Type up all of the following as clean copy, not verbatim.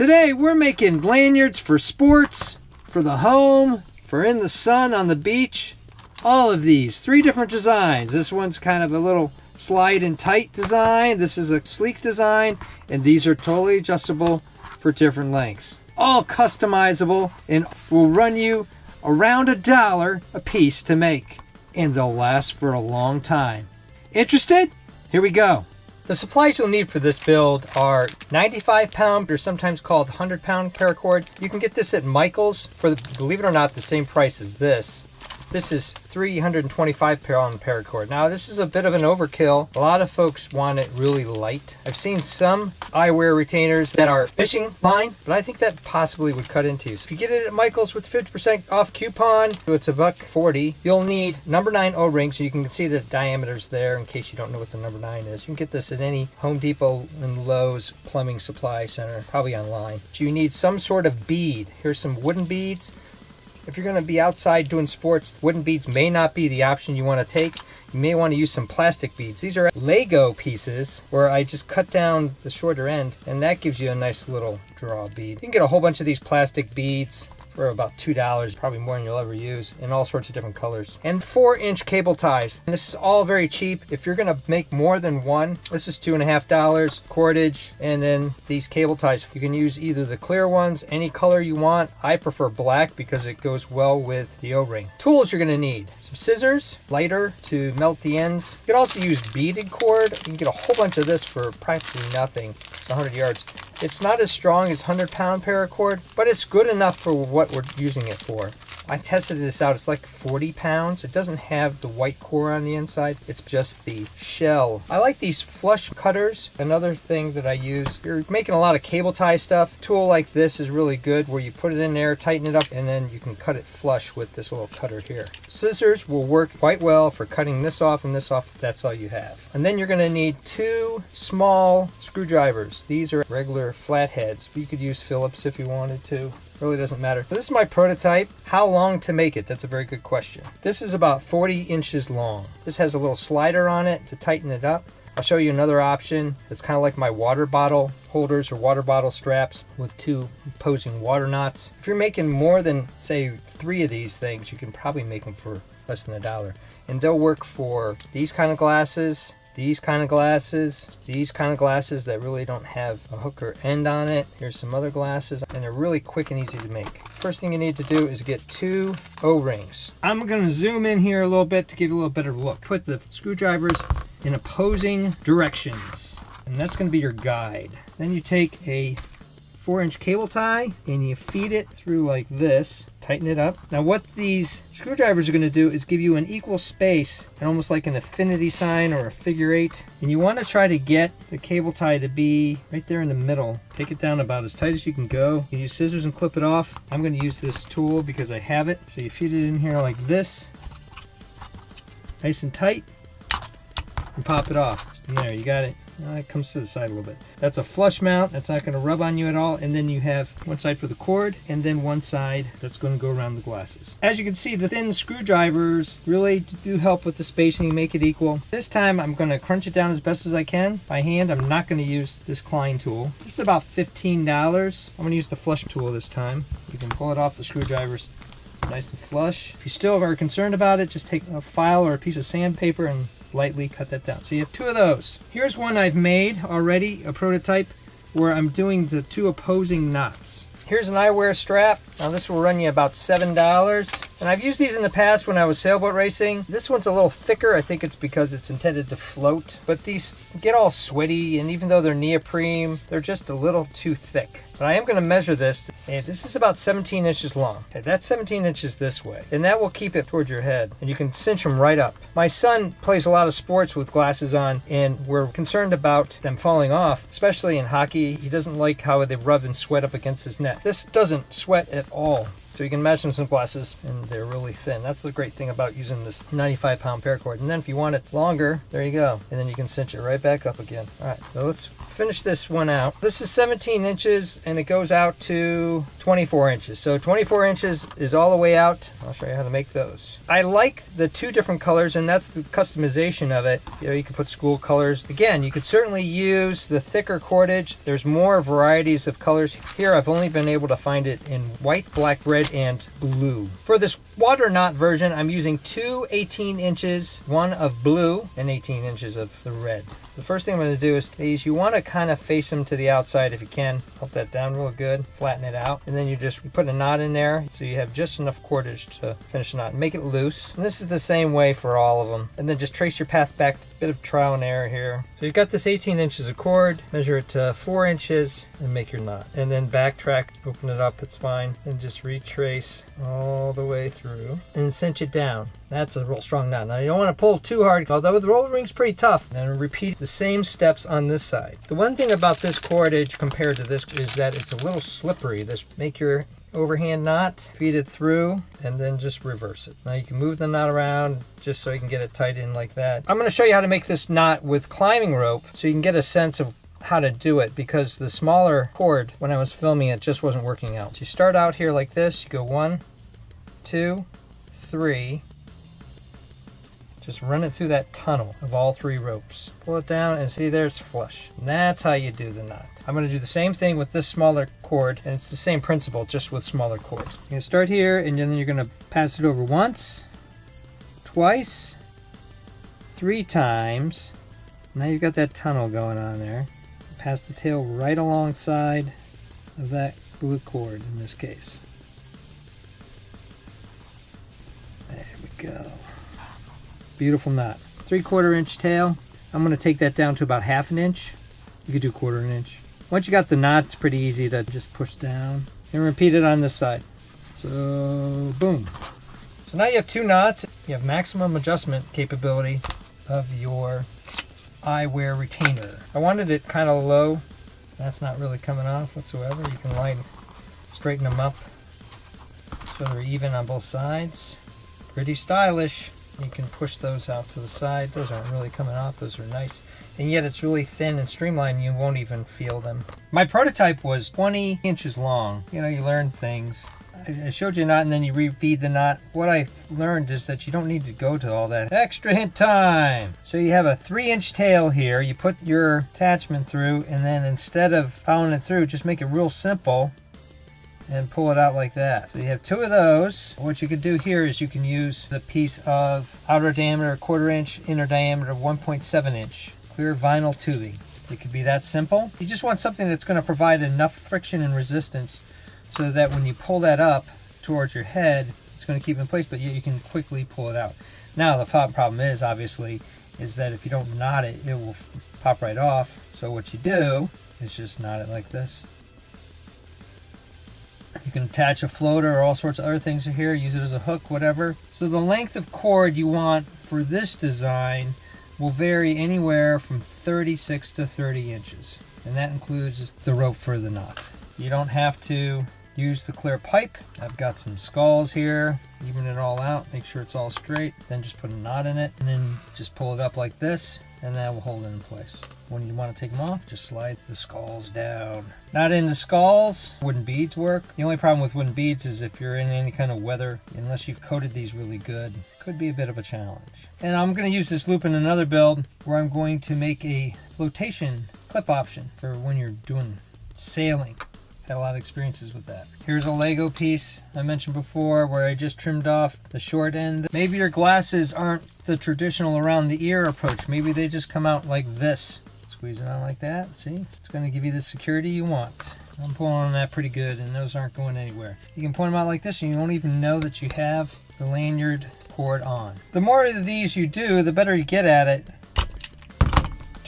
Today we're making lanyards for sports, for the home, for in the sun on the beach. All of these, 3 different designs. This one's kind of a little slide and tight design. This is a sleek design, and these are totally adjustable for different lengths. All customizable and will run you around $1 a piece to make, and they'll last for a long time. Interested? Here we go. The supplies you'll need for this build are 95-pound, or sometimes called 100-pound paracord. You can get this at Michael's for, believe it or not, the same price as this. This is 325-pound paracord. Now, this is a bit of an overkill. A lot of folks want it really light. I've seen some eyewear retainers that are fishing line, but I think that possibly would cut into you. So if you get it at Michael's with 50% off coupon, so it's $1.40, you'll need number 9 O-rings, so you can see the diameters there in case you don't know what the number 9 is. You can get this at any Home Depot and Lowe's plumbing supply center, probably online. So you need some sort of bead. Here's some wooden beads. If you're going to be outside doing sports, wooden beads may not be the option you want to take. You may want to use some plastic beads. These are Lego pieces where I just cut down the shorter end, and that gives you a nice little draw bead. You can get a whole bunch of these plastic beads for about $2, probably more than you'll ever use, in all sorts of different colors. And 4-inch cable ties. And this is all very cheap. If you're gonna make more than one, this is $2.50, cordage, and then these cable ties. You can use either the clear ones, any color you want. I prefer black because it goes well with the O-ring. Tools you're gonna need: some scissors, lighter to melt the ends. You can also use beaded cord. You can get a whole bunch of this for practically nothing. It's 100 yards. It's not as strong as 100-pound paracord, but it's good enough for what we're using it for. I tested this out. It's like 40 pounds. It doesn't have the white core on the inside. It's just the shell. I like these flush cutters. Another thing that I use, if you're making a lot of cable tie stuff, a tool like this is really good, where you put it in there, tighten it up, and then you can cut it flush with this little cutter here. Scissors will work quite well for cutting this off and this off if that's all you have. And then you're going to need 2 small screwdrivers. These are regular flatheads, but you could use Phillips if you wanted to. Really doesn't matter. So this is my prototype. How long to make it? That's a very good question. This is about 40 inches long. This has a little slider on it to tighten it up. I'll show you another option. It's kind of like my water bottle holders or water bottle straps with 2 opposing water knots. If you're making more than, say, 3 of these things, you can probably make them for less than $1. And they'll work for these kind of glasses, these kind of glasses, these kind of glasses that really don't have a hook or end on it. Here's some other glasses, and they're really quick and easy to make. First thing you need to do is get 2 O-rings. I'm going to zoom in here a little bit to give you a little better look. Put the screwdrivers in opposing directions, and that's going to be your guide. Then you take a 4-inch cable tie and you feed it through like this, tighten it up. Now what these screwdrivers are going to do is give you an equal space, and almost like an infinity sign or a figure 8. And you want to try to get the cable tie to be right there in the middle. Take it down about as tight as you can go. You use scissors and clip it off. I'm going to use this tool because I have it. So you feed it in here like this, nice and tight, and pop it off. And there, you got it. It comes to the side a little bit. That's a flush mount. That's not going to rub on you at all. And then you have one side for the cord, and then one side that's going to go around the glasses. As you can see, the thin screwdrivers really do help with the spacing, make it equal. This time I'm going to crunch it down as best as I can by hand. I'm not going to use this Klein tool. This is about $15. I'm going to use the flush tool this time. You can pull it off the screwdrivers nice and flush. If you still are concerned about it, just take a file or a piece of sandpaper and lightly cut that down. So you have 2 of those. Here's one I've made already, a prototype, where I'm doing the 2 opposing knots. Here's an eyewear strap. Now this will run you about $7. And I've used these in the past when I was sailboat racing. This one's a little thicker. I think it's because it's intended to float. But these get all sweaty, and even though they're neoprene, they're just a little too thick. But I am going to measure this. And this is about 17 inches long. Okay, that's 17 inches this way. And that will keep it towards your head. And you can cinch them right up. My son plays a lot of sports with glasses on, and we're concerned about them falling off, especially in hockey. He doesn't like how they rub and sweat up against his neck. This doesn't sweat at all. So you can imagine some glasses, and they're really thin. That's the great thing about using this 95-pound paracord. And then if you want it longer, there you go. And then you can cinch it right back up again. All right, so let's finish this one out. This is 17 inches, and it goes out to 24 inches. So 24 inches is all the way out. I'll show you how to make those. I like the two different colors, and that's the customization of it. You know, you can put school colors. Again, you could certainly use the thicker cordage. There's more varieties of colors. Here, I've only been able to find it in white, black, red, and blue. For this water knot version, I'm using two 18 inches, one of blue and 18 inches of the red. The first thing I'm going to do is these, you want to kind of face them to the outside if you can. Help that down real good, flatten it out, and then you put a knot in there so you have just enough cordage to finish the knot. Make it loose. And this is the same way for all of them. And then just trace your path back. A bit of trial and error here. So you've got this 18 inches of cord, measure it to 4 inches and make your knot. And then backtrack, open it up, it's fine. And just retrace all the way through and cinch it down. That's a real strong knot. Now you don't want to pull too hard, although the roller ring's pretty tough. And repeat the same steps on this side. The one thing about this cordage compared to this is that it's a little slippery. Make your overhand knot, feed it through, and then just reverse it. Now you can move the knot around just so you can get it tight in like that. I'm going to show you how to make this knot with climbing rope so you can get a sense of how to do it, because the smaller cord, when I was filming it, just wasn't working out. So you start out here like this, you go 1, 2, 3, just run it through that tunnel of all 3 ropes. Pull it down and see there, it's flush. And that's how you do the knot. I'm going to do the same thing with this smaller cord, and it's the same principle, just with smaller cord. You're going to start here, and then you're going to pass it over once, twice, 3 times. Now you've got that tunnel going on there. Pass the tail right alongside of that blue cord in this case. There we go. Beautiful knot. 3/4 inch tail. I'm going to take that down to about 1/2 inch. You could do 1/4 inch. Once you got the knot, it's pretty easy to just push down and repeat it on this side. So boom. So now you have 2 knots. You have maximum adjustment capability of your eyewear retainer. I wanted it kind of low. That's not really coming off whatsoever. You can straighten them up so they're even on both sides. Pretty stylish. You can push those out to the side. Those aren't really coming off. Those are nice. And yet it's really thin and streamlined. You won't even feel them. My prototype was 20 inches long. You know, you learn things. I showed you a knot and then you refeed the knot. What I learned is that you don't need to go to all that extra hint time. So you have a 3-inch tail here. You put your attachment through, and then instead of following it through, just make it real simple and pull it out like that. So you have 2 of those. What you can do here is you can use the piece of outer diameter 1/4 inch, inner diameter 1.7 inch clear vinyl tubing. It could be that simple. You just want something that's going to provide enough friction and resistance so that when you pull that up towards your head, it's going to keep it in place, but yet you can quickly pull it out. Now the problem is, obviously, is that if you don't knot it, it will pop right off. So what you do is just knot it like this. You can attach a floater or all sorts of other things here, use it as a hook, whatever. So the length of cord you want for this design will vary anywhere from 36 to 30 inches. And that includes the rope for the knot. You don't have to use the clear pipe. I've got some skulls here. Even it all out, make sure it's all straight. Then just put a knot in it, and then just pull it up like this, and that will hold it in place. When you want to take them off, just slide the skulls down. Not into skulls, wooden beads work. The only problem with wooden beads is if you're in any kind of weather, unless you've coated these really good, could be a bit of a challenge. And I'm going to use this loop in another build where I'm going to make a flotation clip option for when you're doing sailing. Had a lot of experiences with that. Here's a Lego piece I mentioned before where I just trimmed off the short end. Maybe your glasses aren't the traditional around the ear approach. Maybe they just come out like this. Squeeze it on like that. See? It's going to give you the security you want. I'm pulling on that pretty good, and those aren't going anywhere. You can point them out like this and you won't even know that you have the lanyard cord on. The more of these you do, the better you get at it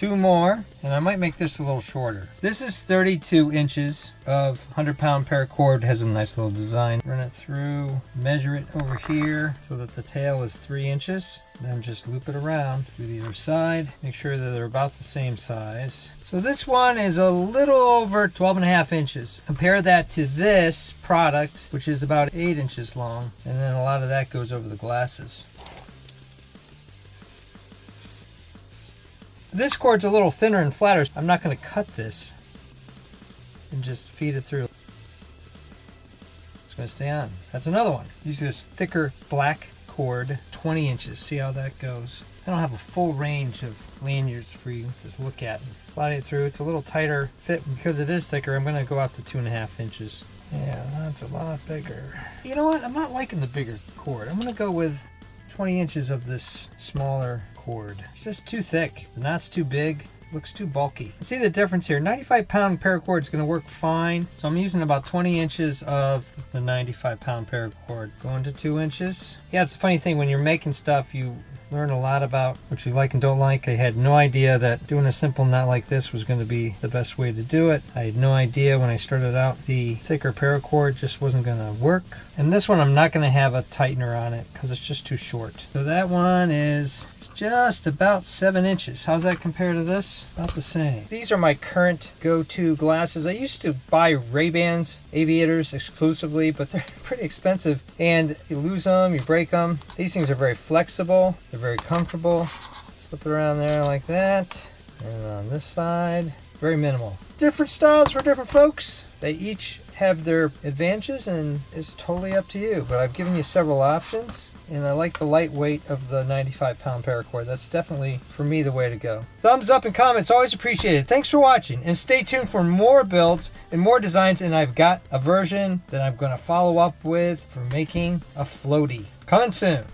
2 more, and I might make this a little shorter. This is 32 inches of 100-pound paracord. It has a nice little design. Run it through, measure it over here so that the tail is 3 inches. Then just loop it around to the other side. Make sure that they're about the same size. So this one is a little over 12.5 inches. Compare that to this product, which is about 8 inches long, and then a lot of that goes over the glasses. This cord's a little thinner and flatter. I'm not going to cut this and just feed it through. It's going to stay on. That's another one. Use this thicker black cord, 20 inches. See how that goes. I don't have a full range of lanyards for you to look at. Slide it through. It's a little tighter fit because it is thicker. I'm going to go out to 2.5 inches. Yeah, that's a lot bigger. You know what? I'm not liking the bigger cord. I'm going to go with 20 inches of this smaller cord. It's just too thick. The knot's too big. Looks too bulky. See the difference here. 95-pound paracord is going to work fine. So I'm using about 20 inches of the 95-pound paracord. Going to 2 inches. Yeah, it's a funny thing. When you're making stuff, you learn a lot about what you like and don't like. I had no idea that doing a simple knot like this was going to be the best way to do it. I had no idea when I started out the thicker paracord just wasn't going to work. And this one I'm not going to have a tightener on it because it's just too short. So that one is just about 7 inches. How's that compare to this? About the same. These are my current go-to glasses. I used to buy Ray-Bans aviators exclusively, but they're pretty expensive and you lose them, you break them. These things are very flexible. They're very comfortable. Slip it around there like that. And on this side, very minimal. Different styles for different folks. They each have their advantages and it's totally up to you. But I've given you several options. And I like the lightweight of the 95-pound paracord. That's definitely, for me, the way to go. Thumbs up and comments, always appreciated. Thanks for watching. And stay tuned for more builds and more designs. And I've got a version that I'm going to follow up with for making a floaty. Coming soon.